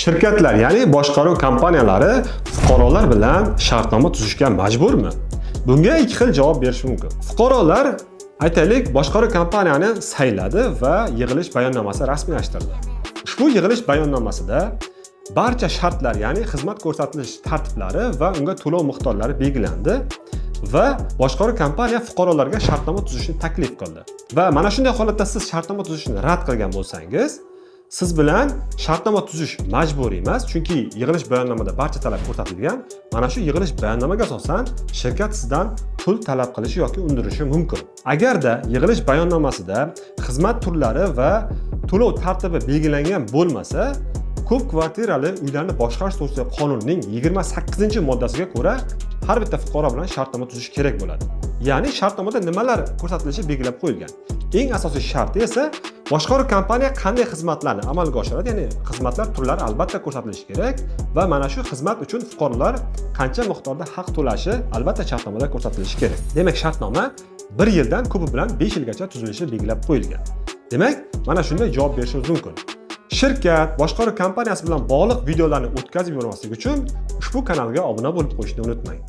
Shirkatlar, ya'ni boshqaruv kompaniyalari fuqarolar bilan shartnoma tuzishga majburmi? Bunga ikki xil javob berish mumkin. Fuqarolar, aytaylik, boshqaruv kompaniyani sayladi va yig'ilish bayonnomasi rasmiylashtirdi. Ushbu yig'ilish bayonnomasida barcha shartlar, ya'ni xizmat ko'rsatilish tartiblari va unga to'lov miqdorlari belgilandi va boshqaruv kompaniya fuqarolarga shartnoma tuzishni taklif qildi. Va mana shunday holatda siz shartnoma tuzishni rad qilgan bo'lsangiz, siz bilan shartnoma tuzish majburiy emas, chunki yig'ilish bayonnomada barcha talab ko'rsatilgan. Mana shu yig'ilish bayonnomaga asosan shirkat sizdan pul talab qilishi yoki undirishi mumkin. Agarda yig'ilish bayonnomasida xizmat turlari va to'lov tartibi belgilangan bo'lmasa, ko'p kvartirali uylarni boshqarish to'g'risidagi qonunning 28-moddasiga ko'ra har bitta fuqaro bilan shartnoma tuzish kerak bo'ladi. Ya'ni shartnomada nimalar ko'rsatilishi belgilab qo'yilgan. Eng asosiy sharti esa boshqaruv kompaniya qanday xizmatlarni amalga oshiradi, ya'ni xizmatlar turlari albatta ko'rsatilishi kerak va mana shu xizmat uchun fuqarolar qancha miqdorda haq to'lashi albatta shartnomada ko'rsatilishi kerak. Demak, shartnoma 1 yildan ko'pi bilan 5 yilgacha tuzilishi belgilab qo'yilgan. Demak, mana shunday javob berishimiz mumkin. Shirkat boshqaruv kompaniyasi bilan bog'liq videolarni o'tkazib yubormaslik uchun ushbu kanalga obuna bo'lib qo'yishni unutmang.